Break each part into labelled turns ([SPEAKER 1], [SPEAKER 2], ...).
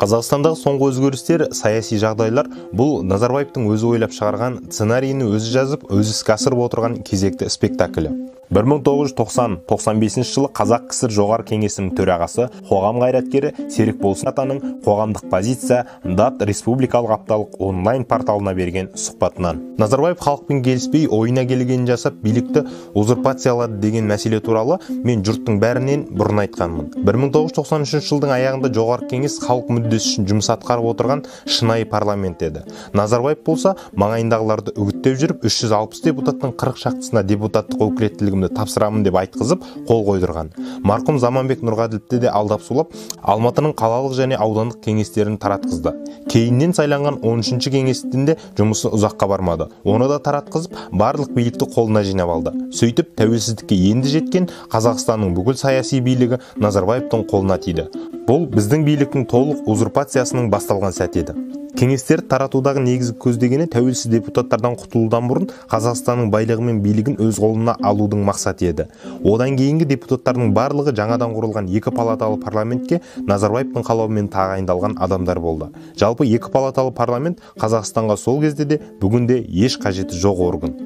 [SPEAKER 1] Қазақстандағы соңғы өзгерістер, саяси жағдайлар бұл Назарбаевтың өзі ойлап шығарған сценарийini өзі жазып, өзі іске асырып отырған кезекті спектаклі. 1990-95 жылы Қазақ КСР жоғары кеңесінің төрағасы, қоғам қайраткері Серік Болсын атаның қоғамдық позиция ДАТ республикалық апталық онлайн порталына берген сұхбатынан. Назарбаев халықпен келіспей ойына келгенін жасап, билікті узурпациялады деген мәселе туралы мен жұрттың бәрінен бұрын айтқанмын. 1993 жылдың аяғында жоғары кеңес халық мүддесі үшін жұмыс атқарып отырған шынайы парламент еді. Назарбаев болса, маңайындағыларды үгіттеп жүріп, 360 депутаттың 40 шақтысына депутаттық өкілеттілігін тапсырамын деп айтқызып, қол қойдырған. Марқұм Заманбек Нұрғаділовті де алдап сулап, Алматының қалалық және аудандық кеңестерін таратқызды. Кейіннен сайланған 13-ші кеңестің де жұмысы ұзаққа бармады. Оны да таратқызып, барлық билікті қолына жинап алды. Сөйтіп, тәуелсіздікке енді жеткен Қазақстанның бүкіл саяси билігі Назарбаевтың қолына тиді. Бұл біздің биліктің толық узурпациясының басталған сәті еді. Кеңестерді таратудағы негізгі көздегені тәуелсіз депутаттардан құтылудан бұрын Қазақстанның байлығы мен билігін өз қолына алудың мақсаты еді. Одан кейінгі депутаттардың барлығы жаңадан құрылған екі палаталы парламентке Назарбаевтың қалауымен тағайындалған адамдар болды. Жалпы екі палаталы парламент Қазақстанға сол кезде де бүгінде еш қажеті жоқ орган.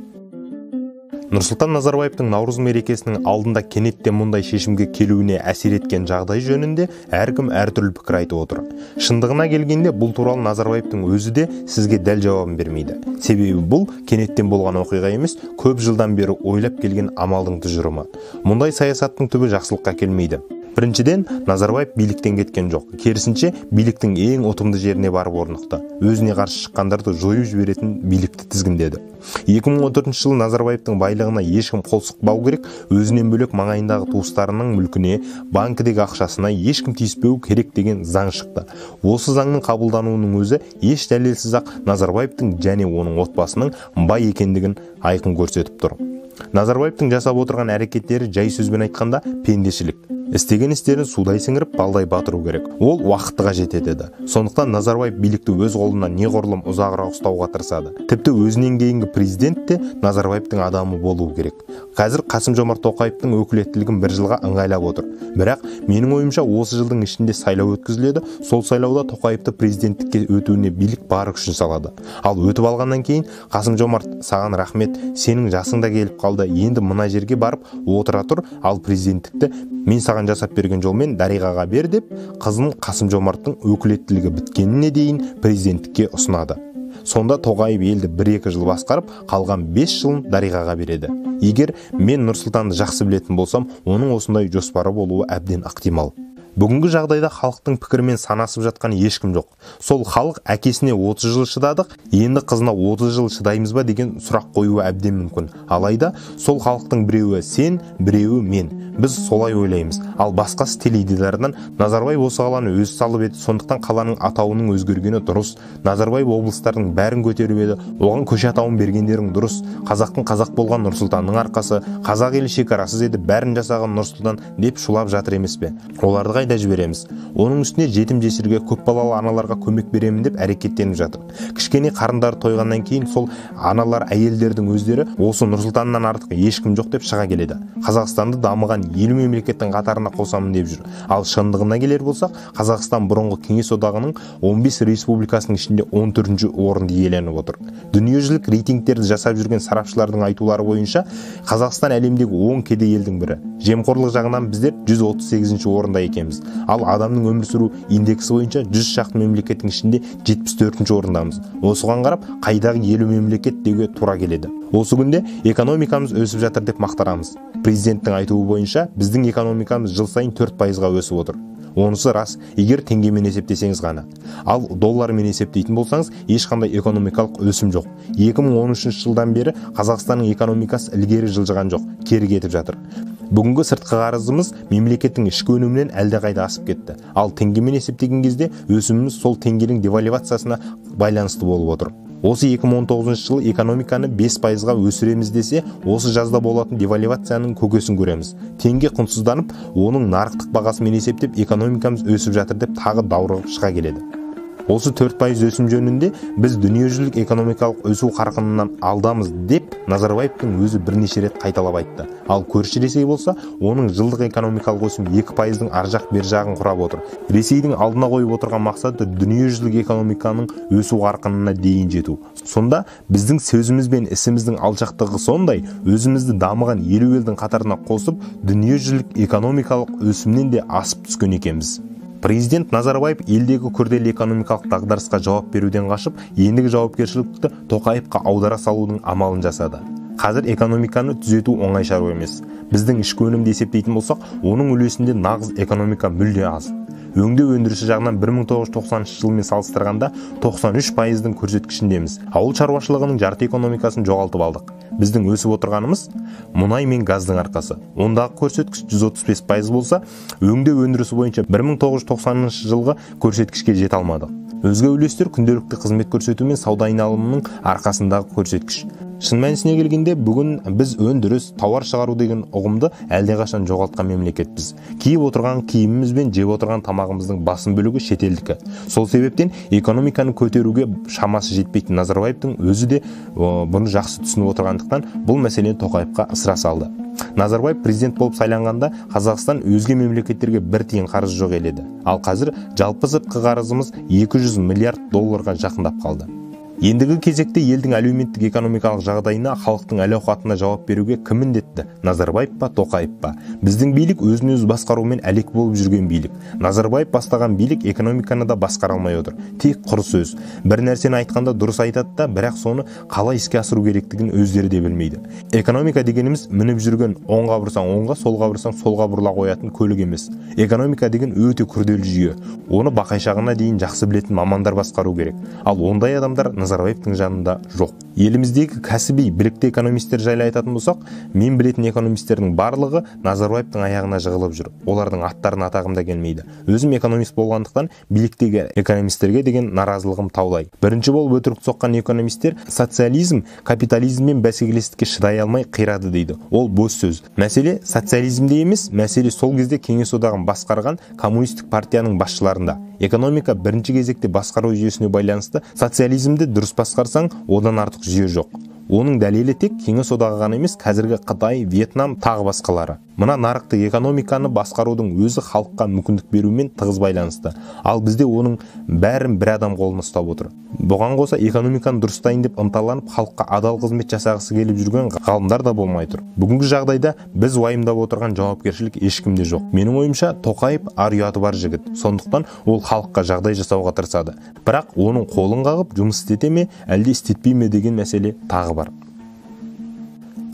[SPEAKER 1] Нұрсұлтан Назарбаевтың Наурыз мерекесінің алдында кенеттен мұндай шешімге келуіне әсер еткен жағдай жөнінде әркім әртүрлі пікір айтып отыр. Шындығына келгенде бұл туралы Назарбаевтың өзі де сізге дәл жауабын бермейді. Себебі бұл кенеттен болған оқиға емес, көп жылдан бері ойлап келген амалдың тұжырымы. Мұндай саясаттың түбі жақсылыққа келмейді. Біріншіден, Назарбаев биліктен кеткен жоқ. Керісінше, биліктің ең ұтымды жеріне барып орнықты. Өзіне қарсы шыққандарды жойып жіберетін билікті тізгіндеді. 2014 жылы Назарбаевтың байлығына ешкім қол сұқпау керек, өзінен бөлек маңайындағы туыстарының мүлкіне, банкідегі ақшасына ешкім тиіспеу керек деген заң шықты. Осы заңның қабылдануының өзі еш дәлелсіз-ақ Назарбаевтың және оның отбасының бай екендігін айқын көрсетіп тұр. Назарбаевтың жасап отырған әрекеттері жай сөзбен айтқанда пендешілік. Істеген істерін судай сіңіріп, балдай батыру керек. Ол уақытыға жетеді. Сондықтан Назарбаев билікті өз қолына неғұрлым ұзағырақ ұстауға тырысады. Тіпті өзінен кейінгі президент те Назарбаевтың адамы болуы керек. Қазір Қасым-Жомарт Тоқаевтың өкілеттілігін бір жылға ыңғайлап отыр. Бірақ менің ойымша осы жылдың ішінде сайлау өткізіледі. Сол сайлауда Тоқаевты президенттікке өтуіне билік бар күшін салады. Ал өтіп алғаннан кейін Қасым-Жомарт, саған рахмет, сенің жасың да келіп қалды. Енді мына жерге барып отыра тұр, ал президенттікті мен саған жасап берген жолмен Дариғаға бер деп, қызын Қасым-Жомарттың өкілеттілігі біткеніне дейін президенттікке ұсынады. Сонда Тоқаев елді 1-2 жыл басқарып, қалған 5 жылын Дариғаға береді. Егер мен Нұрсұлтанды жақсы білетін болсам, оның осындай жоспары болуы әбден ықтимал. Бүгінгі жағдайда халықтың пікірімен санасып жатқан ешкім жоқ. Сол халық әкесіне 30 жыл шыдадық, енді қызына 30 жыл шыдаймыз ба деген сұрақ қоюы әбден мүмкін. Алайда сол халықтың біреуі сен, біреуі мен. Біз солай ойлаймыз. Ал басқасы теледидардан Назарбаев осы қаланы өзі салып еді, сондықтан қаланың атауының өзгергені дұрыс. Назарбаев облыстардың бәрін көтеріп еді, оған көше атауын бергендерің дұрыс. Қазақтың қазақ болған Нұрсұлтанның арқасы, қазақ елі шекарасыз еді, бәрін жасаған Нұрсұлтан деп шулап жатыр емес пе? Оларды қайда жібереміз? Оның үстіне жетім жесірге, көпбалалы аналарға көмек беремін деп әрекеттеніп жатыр. Кішкене қарындары тойғаннан кейін сол аналар, әйелдердің өздері осы Нұрсұлтаннан артық ешкім жоқ деп шыға келеді. Қазақстанды дамыған елу мемлекеттің қатарына қосамын деп жүр. Ал шындығына келер болсақ, Қазақстан бұрынғы Кеңес одағының 15 республикасының ішінде 14-ші орынды иеленіп отыр. Дүниежүзілік рейтингтерді жасап жүрген сарапшылардың айтулары бойынша, Қазақстан әлемдегі 10 кедей елдің бірі. Жемқорлық жағынан біздер 138-ші орында екенбіз. Ал адамның өмір сүру индексі бойынша 100 шақты мемлекеттің ішінде 74-ші орындамыз. Осыған қарап, қайдағы елу мемлекет деуге тура келеді. Осы күнде экономикамыз өсіп жатыр деп мақтанамыз. Президенттің айтуы бойынша біздің экономикамыз жыл сайын 4%-ға өсіп отыр. Онысы рас, егер теңгемен есептесеңіз ғана. Ал доллармен есептейтін болсаңыз, ешқандай экономикалық өсім жоқ. 2013 жылдан бері Қазақстанның экономикасы ілгері жылжыған жоқ, кері кетіп жатыр. Бүгінгі сыртқы қарызымыз мемлекеттің ішкі өнімінен әлдеқайда асып кетті. Ал теңгемен есептеген кезде өсіміміз сол теңгенің девальвациясына байланысты болып отыр. Осы 2019 жылы экономиканы 5%-ға өсіреміз десе, осы жазда болатын девальвацияның көкесін көреміз. Теңге құнсызданып, оның нарықтық бағасымен есептеп экономикамыз өсіп жатыр деп тағы даурығып шыға келеді. Осы 4% өсім жөнінде біз дүниежүзілік экономикалық өсу қарқынынан алдамыз деп Назарбаевтың өзі бірнеше рет қайталап айтты. Ал көрші Ресей болса, оның жылдық экономикалық өсім 2%-дің аржақ бер жағын құрап отыр. Ресейдің алдына қойып отырған мақсаты дүниежүзілік экономиканың өсу қарқынына дейін жету. Сонда біздің сөзіміз бен ісіміздің алшақтығы сондай, өзімізді дамыған 50 елдің қатарына қосып, дүниежүзілік экономикалық өсімнен де асып түскен екенбіз. Президент Назарбаев елдегі күрделі экономикалық дағдарысқа жауап беруден қашып, ендігі жауапкершілікті Тоқаевқа аудара салудың амалын жасады. Қазір экономиканы түзету оңай шаруа емес. Біздің ішкі өнімді есептейтін болсақ, оның үлесінде нағыз экономика мүлде аз. Өңдеу өндірісі жағынан 1990 жылмен салыстырғанда 93%-дің көрсеткішіндеміз. Ауыл шаруашылығының жарты экономикасын жоғалтып алдық. Біздің өсіп отырғанымыз мұнай мен газдың арқасы. Ондағы көрсеткіш 135% болса, өңдеу өндірісі бойынша 1990 жылғы көрсеткішке жете алмадық. Өзге үлестер күнделікті қызмет көрсету мен сауда айналымының арқасындағы көрсеткіш. Шын мәнісіне келгенде, бүгін біз өндіріс, тауар шығару деген ұғымды әлдеқашан жоғалтқан мемлекетпіз. Киіп отырған киіміміз бен жеп отырған тамағымыздың басым бөлігі шетелдікі. Сол себептен экономиканы көтеруге шамасы жетпейтін Назарбаевтың өзі де бұны жақсы түсініп отырғандықтан бұл мәселені Тоқаевқа ысыра салды. Назарбаев президент болып сайланғанда Қазақстан өзге мемлекеттерге 1 тиын қарызы жоқ еледі. Ал қазір жалпы сыртқы қарызымыз 200 миллиард долларға жақындап қалды. Ендігі кезекте елдің әлеуметтік экономикалық жағдайына, халықтың әл-ауқатына жауап беруге кім міндетті? Назарбаев па, Тоқаев па? Біздің билік өзін-өзі басқарумен әлек болып жүрген билік. Назарбаев бастаған билік экономиканы да басқара алмай отыр. Тек құр сөз. Бір нәрсені айтқанда дұрыс айтады да, бірақ соны қалай іске асыру керектігін өздері де білмейді. Экономика дегеніміз мініп жүрген оңға бұрсаң оңға, солға бұрсаң солға бұрыла қоятын көлік емес. Экономика деген өте күрделі жүйе. Оны бақайшағына дейін жақсы білетін мамандар басқару керек. Ал ондай адамдар Назарбаевтың жанында жоқ. Еліміздегі кәсіби білікті экономистер жайлы айтатын болсақ, мен білетін экономистердің барлығы Назарбаевтың аяғына жығылып жүр. Олардың аттарын атағым да келмейді. Өзім экономист болғандықтан биліктегі экономистерге деген наразылығым таулай. Бірінші болып өтірік соққан экономистер социализм, капитализммен бәсекелестікке шыдай алмай қирады дейді. Ол бос сөз. Мәселе социализмде емес, мәселе сол кезде Кеңес одағын басқарған коммунистік партияның басшыларында. Экономика бірінші кезекте басқару жүйесіне байланысты. Социализмді дұрыс басқарсаң, одан артық жүйе жоқ. Оның дәлелі тек Кеңес одағы ғана емес, қазіргі Қытай, Вьетнам тағы басқалары. Мына нарықтық экономиканы басқарудың өзі халыққа мүмкіндік берумен тығыз байланысты. Ал бізде оның бәрін бір адам қолына ұстап отыр. Бұған қоса экономиканы дұрыстайын деп ынталанып, халыққа адал қызмет жасағысы келіп жүрген ғалымдар да болмай тұр. Бүгінгі жағдайда біз уайымдап отырған жауапкершілік ешкімде жоқ. Менің ойымша, Тоқаев ар-ұяты бар жігіт. Сондықтан ол халыққа жағдай жасауға тырысады. Бірақ оның қолын қағып жұмыс істете ме, әлде істетпей ме деген мәселе тағы бар.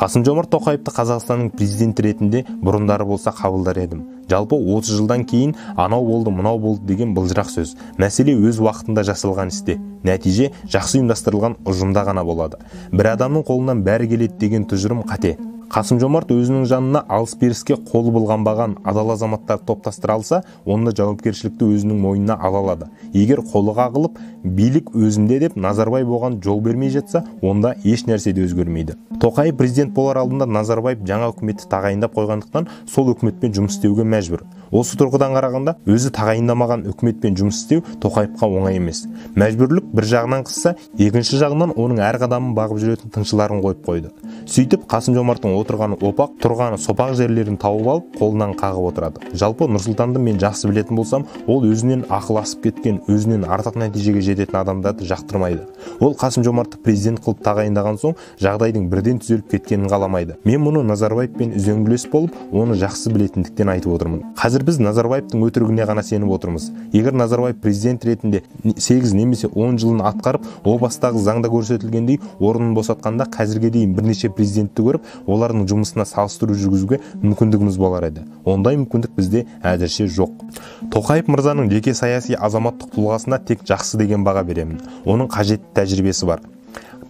[SPEAKER 1] Қасым-Жомарт Тоқаевты Қазақстанның президенті ретінде бұрындары болса қабылдар едім. Жалпы 30 жылдан кейін анау болды, мынау болды деген былжырақ сөз. Мәселе өз уақытында жасалған істе. Нәтиже жақсы ұйымдастырылған ұжымда ғана болады. Бір адамның қолынан бәрі келеді деген тұжырым қате. Қасым-Жомарт өзінің жанына алыс-беріске қолы былғанбаған адал азаматтар топтастыра алса, онда жауапкершілікті өзінің мойнына ала алады. Егер қолы қағылып, билік өзімде деп Назарбаев оған жол бермей жатса, онда еш нәрсе де өзгермейді. Тоқаев президент болар алдында Назарбаев жаңа үкіметті тағайындап қойғандықтан сол үкіметпен жұмыс істеуге мәжбүр. Осы тұрғыдан қарағанда, өзі тағайындамаған үкіметпен жұмыс істеу Тоқаевқа оңай емес. Мәжбүрлік бір жағынан қысса, екінші жағынан оның әр қадамын бағып жүретін тыңшыларын қойып қойды. Сөйтіп Қасым-Жомарттың отырғаны опақ, тұрғаны сопақ жерлерін тауып алып, қолынан қағып отырады. Жалпы Нұрсұлтанды мен жақсы білетін болсам, ол өзінен ақыл асып кеткен, өзінен артық нәтижеге жететін адамдарды жақтырмайды. Ол Қасым-Жомартты президент қылып тағайындаған соң, жағдайдың бірден түзеліп кеткенін қаламайды. Мен мұны Назарбаевпен үзеңгілес болып, оны жақсы білетіндіктен айтып отырмын. Қазір біз Назарбаевтың өтірігіне ғана сеніп отырмыз. Егер Назарбаев президент ретінде 8 немесе 10 жылын атқарып, о бастағы заңда көрсетілгендей орнын босатқанда қазірге дейін бірнеше президентті көріп, олардың жұмысына салыстыру жүргізуге мүмкіндігіміз болар еді. Ондай мүмкіндік бізде әзірше жоқ. Тоқаев мырзаның жеке саяси азаматтық тұлғасына тек жақсы деген баға беремін. Оның қажетті тәжірибесі бар.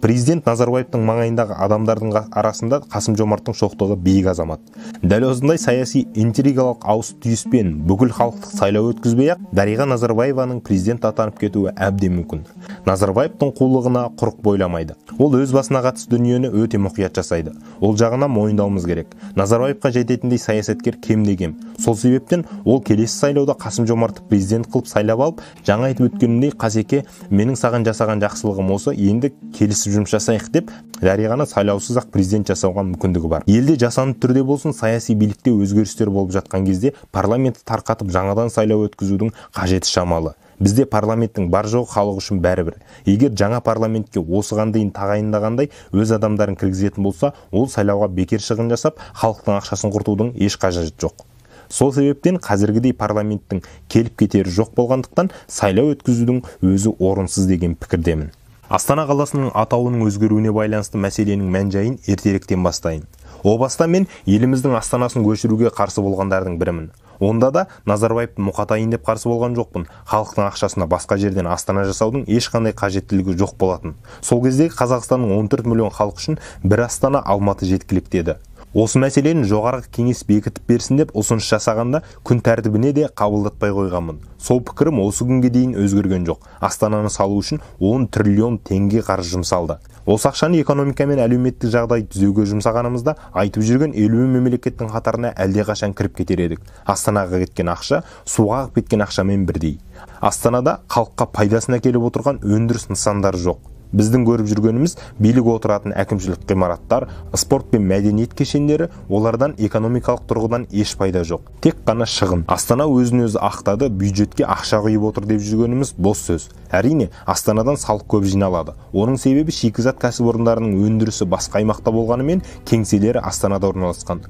[SPEAKER 1] Президент Назарбаевтың маңайындағы адамдардың арасында Қасым-Жомарттың шоқтығы биік азамат. Дәл осындай саяси интригалық ауыс түйіспен бүкіл халықтық сайлау өткізбей-ақ Дариға Назарбаеваның президент атанып кетуі әбден мүмкін. Назарбаевтың қулығына құрық бойламайды. Ол өз басына қатысты дүниені өте мұқият жасайды. Ол жағына мойындауымыз керек. Назарбаевқа жететіндей саясаткер кем-де-кем. Сол себептен ол келесі сайлауда Қасым-Жомартты президент қылып сайлап алып, жаңа айтып өткенімдей, Қасеке, менің саған жасаған жақсылығым осы, енді келісіп жұмыс жасайық деп, Дариғаны сайлаусыз-ақ президент жасауға мүмкіндігі бар. Елде жасанды түрде болсын, саяси билікте өзгерістер болып жатқан кезде парламентті тарқатып жаңадан сайлау өткізудің қажеті шамалы. Бізде парламенттің бар жоғы халық үшін бәрібір. Егер жаңа парламентке осыған дейін тағайындағандай өз адамдарын кіргізетін болса, ол сайлауға бекер шығын жасап, халықтың ақшасын құртудың еш қажеті жоқ. Сол себептен қазіргідей парламенттің келіп кетері жоқ болғандықтан сайлау өткізудің өзі орынсыз деген пікірдемін. Астана қаласының атауының өзгеруіне байланысты мәселенің мән-жайын ертеректен бастайын. О баста мен еліміздің астанасын көшіруге қарсы болғандардың бірімін. Онда да Назарбаевты мұқатайын деп қарсы болған жоқпын. Халықтың ақшасына басқа жерден Астана жасаудың ешқандай қажеттілігі жоқ болатын. Сол кездегі Қазақстанның 14 миллион халық үшін бір Астана, Алматы жеткілікті еді. Осы мәселені жоғарғы кеңес бекітіп берсін деп ұсыныс жасағанда күн тәртібіне де қабылдатпай қойғанмын. Сол пікірім осы күнге дейін өзгерген жоқ. Астананы салу үшін 10 триллион теңге қаржы жұмсалды. Осы ақшаны экономика мен әлеуметтік жағдай түзеуге жұмсағанымызда айтып жүрген 50 мемлекеттің қатарына әлдеқашан кіріп кетер едік. Астанаға кеткен ақша суға ағып кеткен ақшамен бірдей. Астанада халыққа пайдасын әкеліп отырған өндіріс нысандары жоқ. Біздің көріп жүргеніміз билік отыратын әкімшілік ғимараттар, спорт пен мәдениет кешендері, олардан экономикалық тұрғыдан еш пайда жоқ. Тек қана шығын. Астана өзін-өзі ақтады, бюджетке ақша құйып отыр деп жүргеніміз бос сөз. Әрине, Астанадан салық көп жиналады. Оның себебі шикізат кәсіпорындарының өндірісі басқа аймақта болғанымен, кеңселері Астанада орналасқан.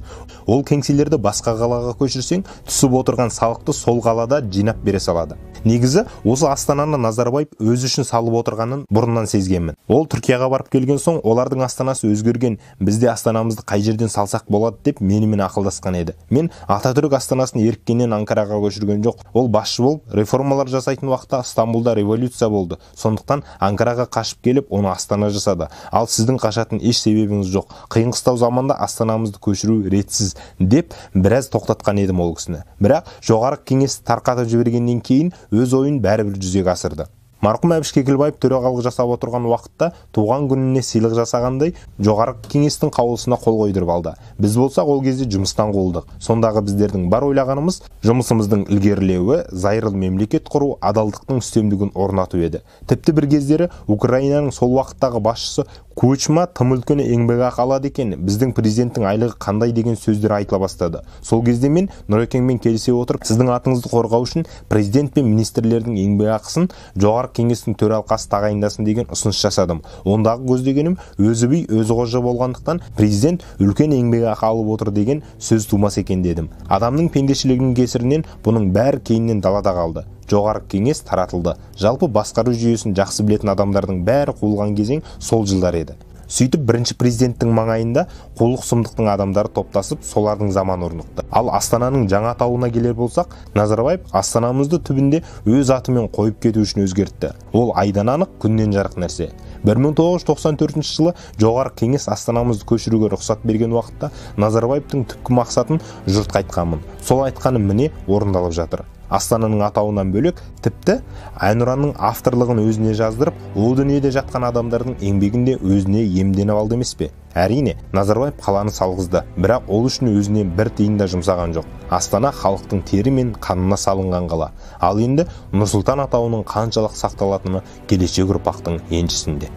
[SPEAKER 1] Ол кеңселерді басқа қалаға көшірсең, түсіп отырған салықты сол қалада жинап бере салады. Негізі, осы Астананы Назарбаев өзі үшін салып отырғанын бұрыннан сезгенмін. Ол Түркияға барып келген соң, олардың астанасы өзгерген, бізде астанамызды қай жерден салсақ болады деп менімен ақылдасқан еді. Мен Ататүрік астанасын еріккеннен Анкараға көшірген жоқ. Ол басшы болып, реформалар жасайтын уақытта Стамбулда революция болды. Сондықтан Анкараға қашып келіп, оны Астана жасады. Ал сіздің қашатын еш себебіңіз жоқ. Қиын-қыстау заманда астанамызды көшіру ретсіз деп біраз тоқтатқан едім ол кісіні. Бірақ жоғарғы кеңесті тарқатып жібергеннен кейін өз ойын бәрібір жүзеге асырды. Марқұм Әбіш Кекілбаев төрағалық жасап отырған уақытта туған күніне сыйлық жасағандай жоғарғы кеңестің қаулысына қол қойдырып алды. Біз болсақ ол кезде жұмыстан қуылдық. Сондағы біздердің бар ойлағанымыз жұмысымыздың ілгерілеуі, зайырлы мемлекет құру, адалдықтың үстемдігін орнату еді. Тіпті бір кездері Украинаның сол уақыттағы басшысы Кучма тым үлкен еңбекақы алады екен, біздің президенттің айлығы қандай деген сөздер айтыла бастады. Сол кезде мен Нұрекеңмен келісе отырып, сіздің атыңызды қорғау үшін президент пен министрлердің еңбекақысын жоғарғы кеңестің төралқасы тағайындасын деген ұсыныс жасадым. Ондағы көздегенім өзі би, өзі қожа болғандықтан президент үлкен еңбекақы алып отыр деген сөз тумас екен дедім. Адамның пендешілігінің кесірінен бұның бәрі кейіннен далада қалды. Жоғарғы кеңес таратылды. Жалпы басқару жүйесін жақсы білетін адамдардың бәрі қуылған кезең сол жылдар еді. Сөйтіп бірінші президенттің маңайында қулық сұмдықтың адамдары топтасып, солардың заманы орнықты. Ал Астананың жаңа атауына келер болсақ, Назарбаев Астанамызды түбінде өз атымен қойып кету үшін өзгертті. Ол айдан анық, күннен жарық нәрсе. 1994 жылы жоғарғы кеңес Астанамызды көшіруге рұқсат берген уақытта Назарбаевтың түпкі мақсатын жұрт айтқанмын. Сол айтқаным міне орындалып жатыр. Астананың атауынан бөлек, тіпті Әнұранның авторлығын өзіне жаздырып, ол дүниеде жатқан адамдардың еңбегінде өзіне емденіп алды емес пе? Әрине, Назарбаев қаланы салғызды, бірақ ол үшін өзіне бір тиын да жұмсаған жоқ. Астана халықтың тері мен қанына салынған қала. Ал енді Нұрсұлтан атауының қаншалық сақталатыны келешек ұрпақтың еншісінде.